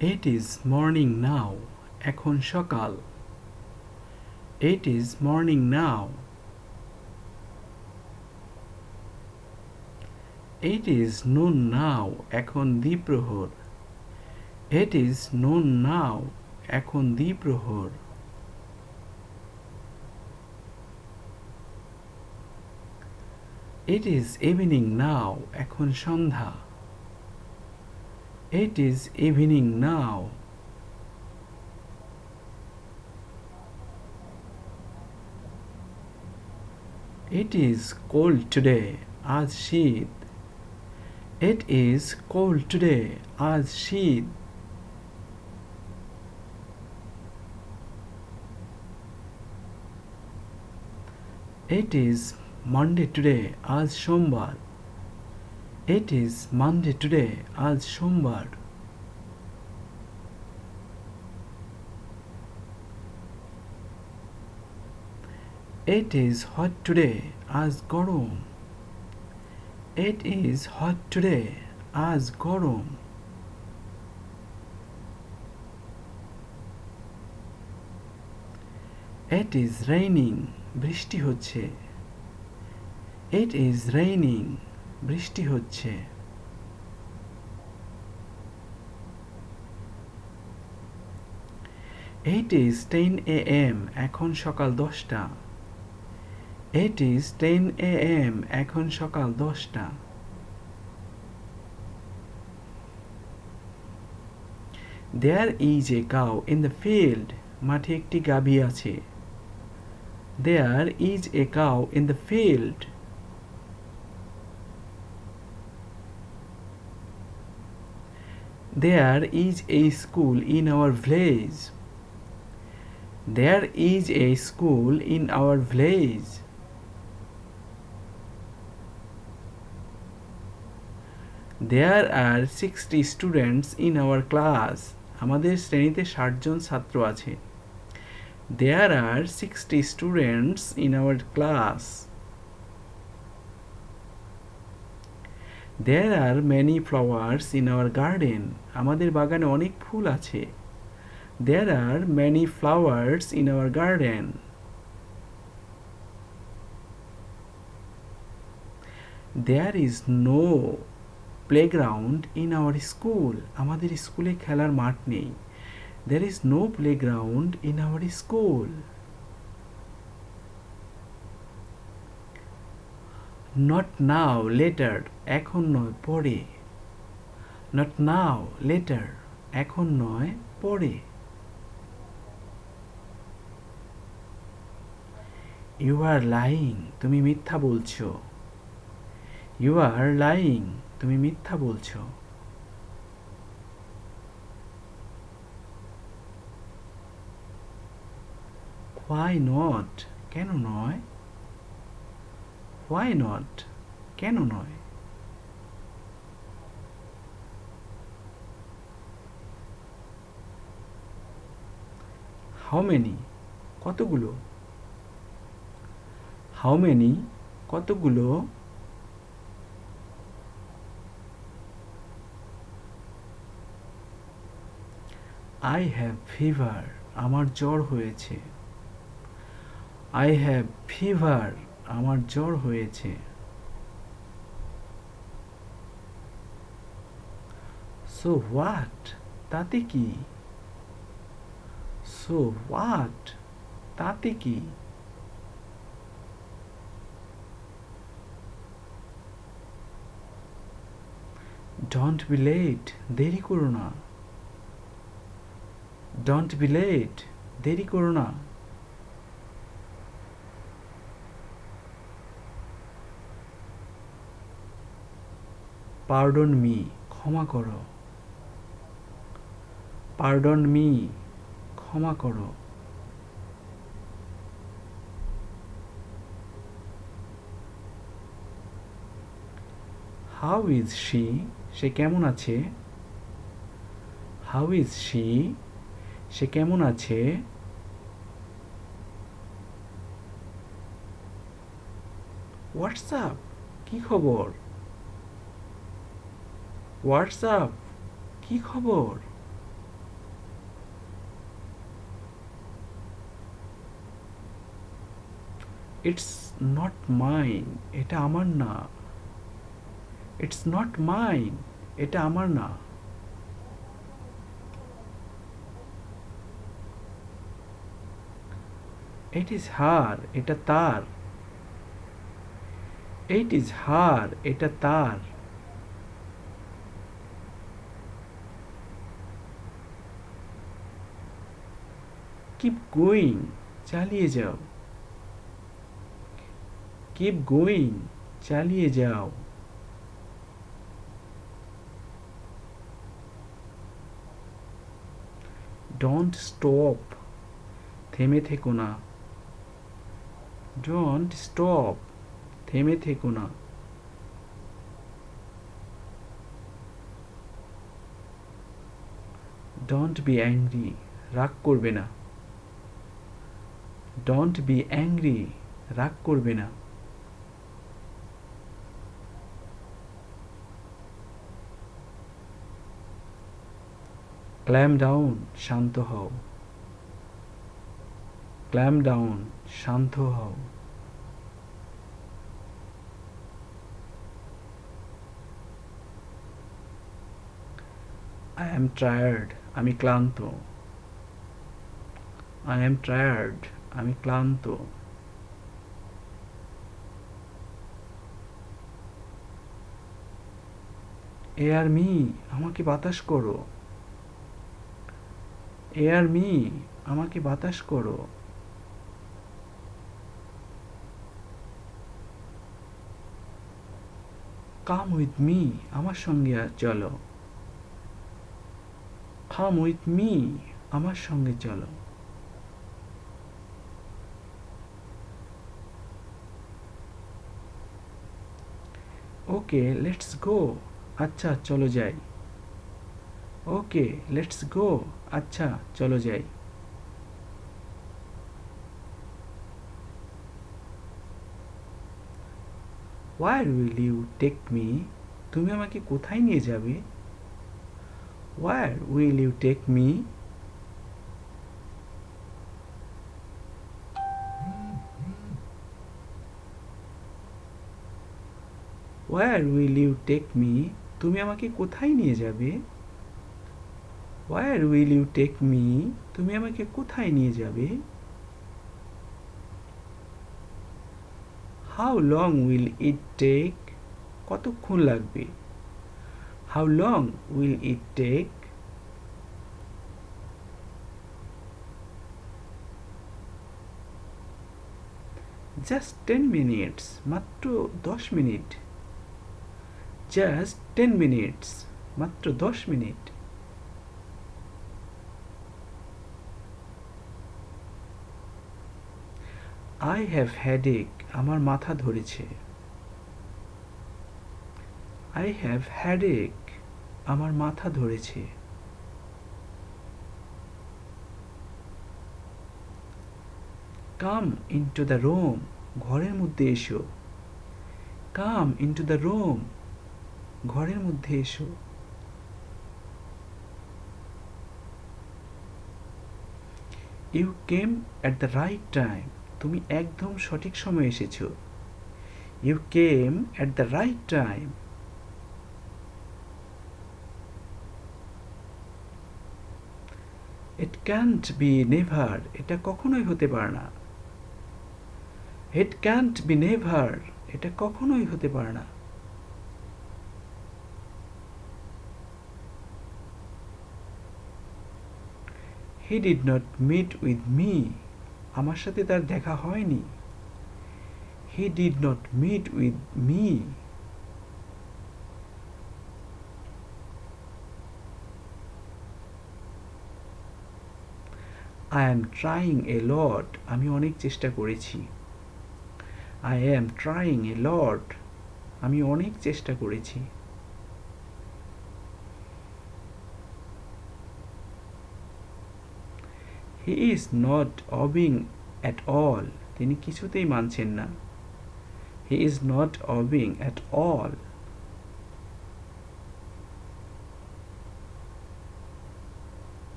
It is morning now. এখন সকাল। It is morning now. It is noon now. এখন দ্বিপ্রহর। It is noon now. এখন দ্বিপ্রহর। It is evening now. এখন সন্ধ্যা। It is evening now. It is cold today. আজ শীত। It is cold today. আজ শীত। It is Monday today. আজ সোমবার। It is Monday today. আজ সোমবার। It is hot today. আজ গরম। It is hot today. আজ গরম। It is raining. বৃষ্টি হচ্ছে। It is raining. বৃষ্টি হচ্ছে। It is 10 a.m. এখন সকাল 10টা। It is 10 a.m. এখন সকাল 10টা। There is a cow in the field. মাঠে একটি গাভী আছে। There is a cow in the field. There is a school in our village. There is a school in our village. There are 60 students in our class. আমাদের শ্রেণীতে 60 জন ছাত্র আছে। There are 60 students in our class. There are many flowers in our garden. আমাদের বাগানে অনেক ফুল আছে। There are many flowers in our garden. There is no playground in our school. আমাদের স্কুলে খেলার মাঠ নেই। There is no playground in our school. Not now, later. এখন নয়, পরে। Not now, later. এখন নয়, পরে। You are lying. তুমি মিথ্যা বলছো। You are lying. তুমি মিথ্যা বলছো। Why not? কেন নয়? Why not? কেন নয়? How many? কতগুলো? How many? কতগুলো? I have fever. আমার জ্বর হয়েছে। I have fever. আমার জ্বর হয়েছে। So what? তাতে কি? So what? তাতে কি? Don't be late. দেরি করো না। Don't be late. দেরি করো না। Pardon me. ক্ষমা করো। Pardon me. ক্ষমা করো। How is she? সে কেমন আছে? How is she? সে কেমন আছে? What's up? কি খবর? What's up? কি খবর? ইটস নট মাইন, এটা আমার না। ইটস নট মাইন, এটা আমার না। ইট ইজ হার, এটা তার। ইট ইজ হার, এটা তার। কিপ গোয়িং, চালিয়ে যাও। কিপ গোয়িং, চালিয়ে যাও। ডোন্ট স্টপ, থেমে থেকো না। ডোন্ট স্টপ, থেমে থেকো না। ডোন্ট বি অ্যাংরি, রাগ করবে না। ডোন্ট বি অ্যাংরি, রাগ করবে না। ক্ল্যাম ডাউন, শান্ত হও। ক্ল্যাম ডাউন, শান্ত হও। আই অ্যাম টায়ার্ড, আমি ক্লান্ত। আই অ্যাম টায়ার্ড, আমি ক্লান্ত। এয়ার মি, আমাকে বাতাস করো। এয়ার মি, আমাকে বাতাস করো। কাম উইথ মি, আমার সঙ্গে চলো। কাম উইথ মি, আমার সঙ্গে চলো। ওকে লেটস গো, আচ্ছা চলো যাই। ওকে লেটস গো, আচ্ছা চলো যাই। Where will you take me, তুমি আমাকে কোথায় নিয়ে যাবে? Where will you take me? Where will you take me, তুমি আমাকে কোথায় নিয়ে যাবে? Where will you take me, তুমি আমাকে কোথায় নিয়ে যাবে? How long will it take, কতক্ষণ লাগবে? How long will it take? Just 10 minutes, মাত্র 10 মিনিট। জাস্ট 10 মিনিটস, মাত্র 10 মিনিট। আই হ্যাভ হেডেক, আমার মাথা ধরেছে। আই হ্যাভ হেডেক, আমার মাথা ধরেছে। কাম ইনটু দ্য রুম, ঘরের মধ্যে এসো। কাম ইনটু দ্য রুম, ঘরের মধ্যে এসো। You came at the right time, তুমি একদম সঠিক সময়ে এসেছো। You came at the right time. It can't be never, এটা কখনোই হতে পারে না। ইট ক্যান্ট বি নেভার, এটা কখনোই হতে পারে না। He did not meet with me, আমার সাথে তার দেখা হয়নি। He did not meet with me. I am trying a lot, আমি অনেক চেষ্টা করেছি। I am trying a lot, আমি অনেক চেষ্টা করেছি। He is not obeying at all, তিনি কিছুতেই মানছেন না। He is not obeying at all.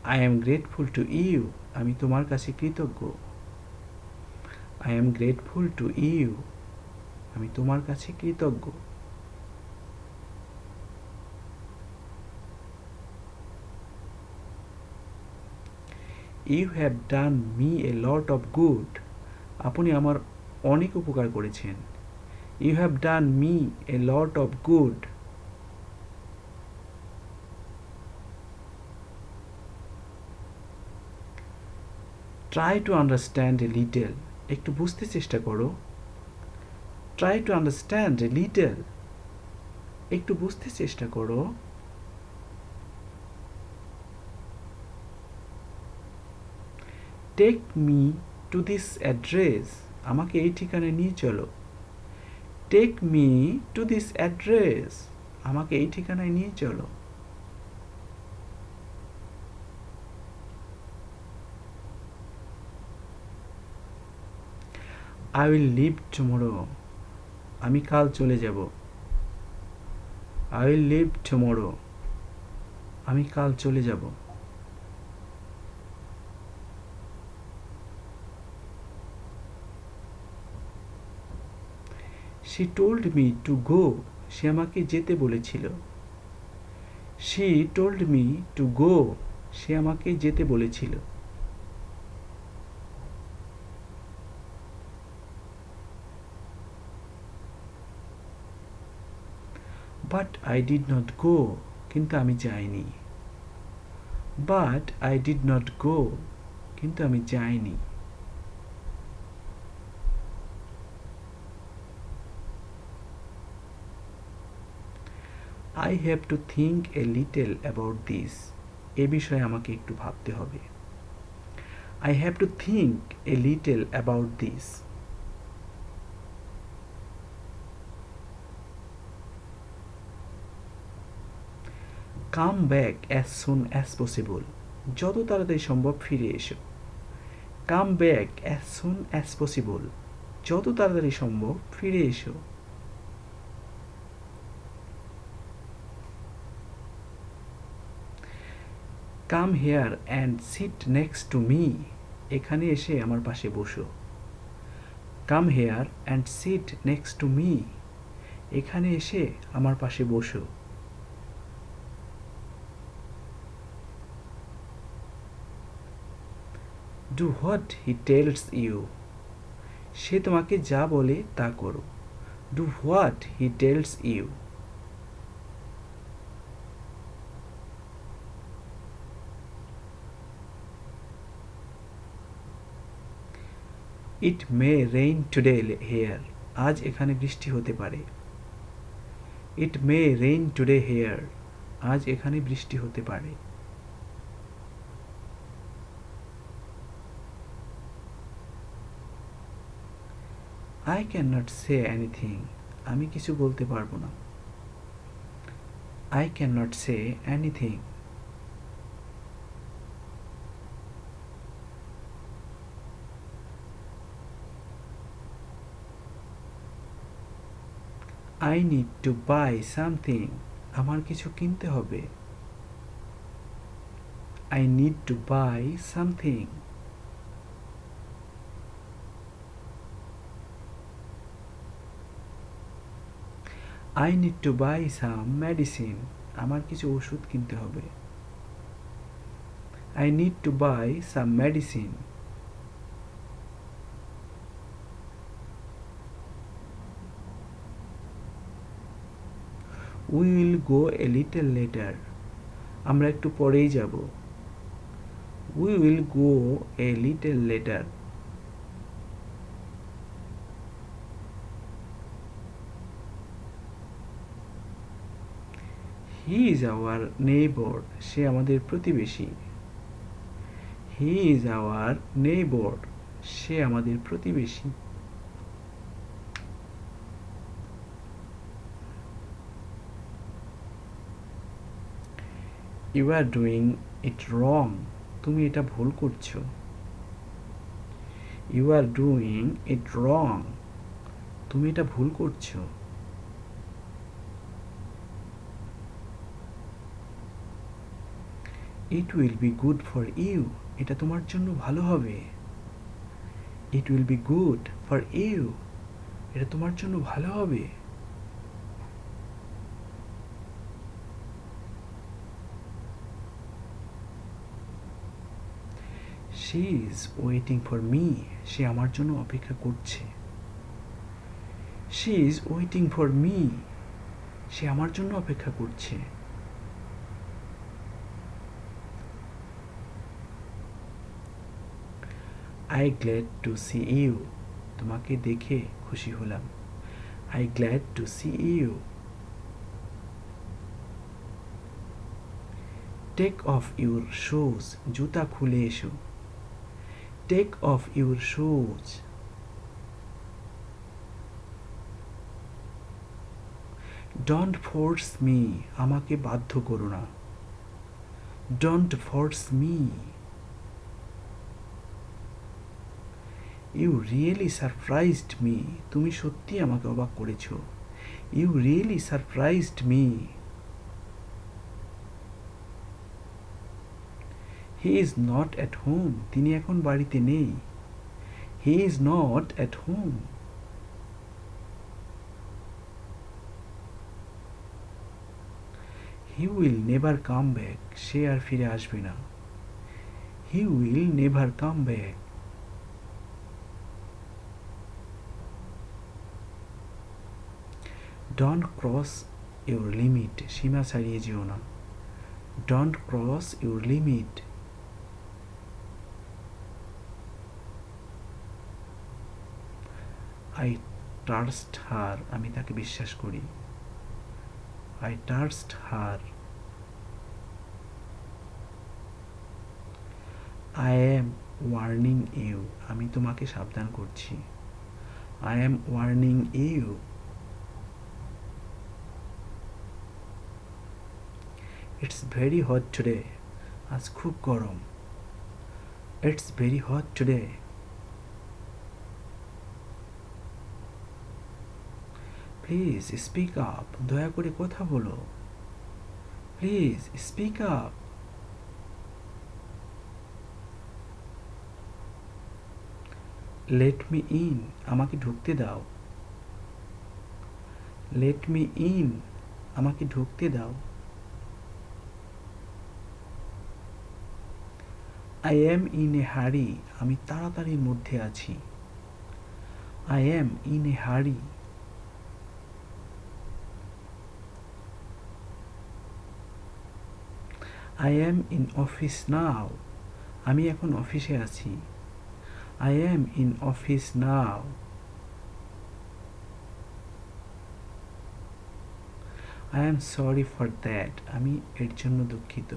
I am grateful to you, আমি তোমার কাছে কৃতজ্ঞ। I am grateful to you. আমি তোমার কাছে কৃতজ্ঞ। You have done me a lot of good. আপনি আমার অনেক উপকার করেছেন। You have done me a lot of good. Try to understand a little. একটু বুঝতে চেষ্টা করো। Try to understand a little. একটু বুঝতে চেষ্টা করো। Take me to this address. আমাকে এই ঠিকানায় নিয়ে চলো। Take me to this address. আমাকে এই ঠিকানায় নিয়ে চলো। I will leave tomorrow. আমি কাল চলে যাব। I will leave tomorrow. আমি কাল চলে যাব। She told me to go. সে আমাকে যেতে বলেছিল। She told me to go. সে আমাকে যেতে বলেছিল। But I did not go. কিন্তু আমি যাইনি। But I did not go. কিন্তু আমি যাইনি। I have to think a little about this. এ বিষয়ে আমাকে একটু ভাবতে হবে। I have to think a little about this. Come back as soon as possible. যত তাড়াতাড়ি সম্ভব ফিরে এসো। Come back as soon as possible. যত তাড়াতাড়ি সম্ভব ফিরে এসো। Come here and sit next to me. এখানে এসে আমার পাশে বসো। Come here and sit next to me. এখানে এসে আমার পাশে বসো। Do what he tells you. সে তোমাকে যা বলে তা করো। Do what he tells you. It may rain today here. আজ এখানে বৃষ্টি হতে পারে। It may rain today here. আজ এখানে বৃষ্টি হতে পারে। I cannot say anything. আমি কিছু বলতে পারবো না। I cannot say anything. I need to buy something. আমার কিছু কিনতে হবে। I need to buy something. I need to buy some medicine. আমার কিছু ওষুধ কিনতে হবে। I need to buy some medicine. We will go a little later. আমরা একটু পরেই যাব। We will go a little later. He is our neighbor. সে আমাদের প্রতিবেশী। He is our neighbor. সে আমাদের প্রতিবেশী। You are doing it wrong. তুমি এটা ভুল করছো। You are doing it wrong. তুমি এটা ভুল করছো। It will be good for you, এটা তোমার জন্য ভালো হবে। It will be good for you, এটা তোমার জন্য ভালো হবে। She is waiting for me, সে আমার জন্য অপেক্ষা করছে। She is waiting for me, সে আমার জন্য অপেক্ষা করছে। I glad to see you, তোমাকে দেখে খুশি হলাম। I glad to see you. Take off your shoes, জুতা খুলে এসো। Take off your shoes. Don't force me, আমাকে বাধ্য করো না। Don't force me. You really surprised me, তুমি সত্যি আমাকে অবাক করেছো। You really surprised me. He is not at home, তিনি এখন বাড়িতে নেই। He is not at home. He will never come back, সে আর ফিরে আসবে না। He will never come back. Don't cross your limit, সীমা ছাড়িয়ে যেও না। Don't cross your limit. I trust her, আমি তাকে বিশ্বাস করি। I trust her. I am warning you, আমি তোমাকে সাবধান করছি। I am warning you. It's very hot today, আজ খুব গরম। It's very hot today. Please speak up, দয়া করে কথা বলো। Please speak up. Let me in, আমাকে ঢুকতে দাও। লেট মি ইন, আমাকে ঢুকতে দাও। আই এম ইন এ হারি, আমি তাড়াতাড়ির মধ্যে আছি। আই এম ইন এ হারি। আই এম ইন অফিস নাও, আমি এখন অফিসে আছি। I am in office now. I am sorry for that, আমি এর জন্য দুঃখিত।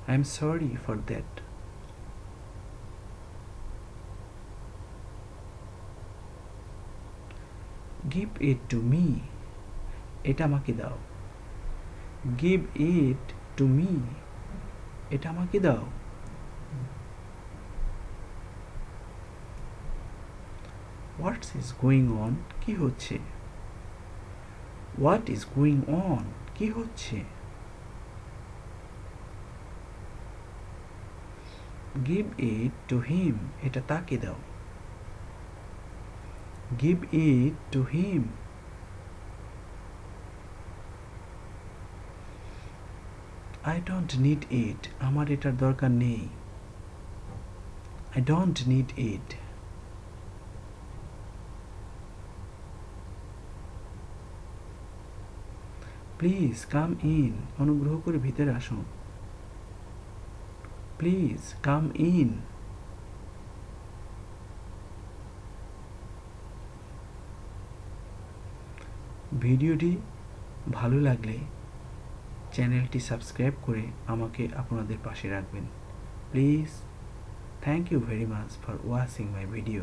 I am sorry for that. Give it to me, এটা আমাকে দাও। গিভ ইট টু মি, এটা আমাকে দাও। হোয়াটস ইজ গোয়িং অন, কি হচ্ছে। হোয়াট ইজ গোয়িং অন, কি হচ্ছে। গিভ ইট টু হিম, এটা তাকে দাও। Give it to him. I don't need it, আমার এটার দরকার নেই। I don't need it. Please come in, অনুগ্রহ করে ভিতরে আসুন। Please come in. ভিডিওটি ভালো লাগলে চ্যানেলটি সাবস্ক্রাইব করে আমাকে আপনাদের পাশে রাখবেন please. Thank you very much for watching my video.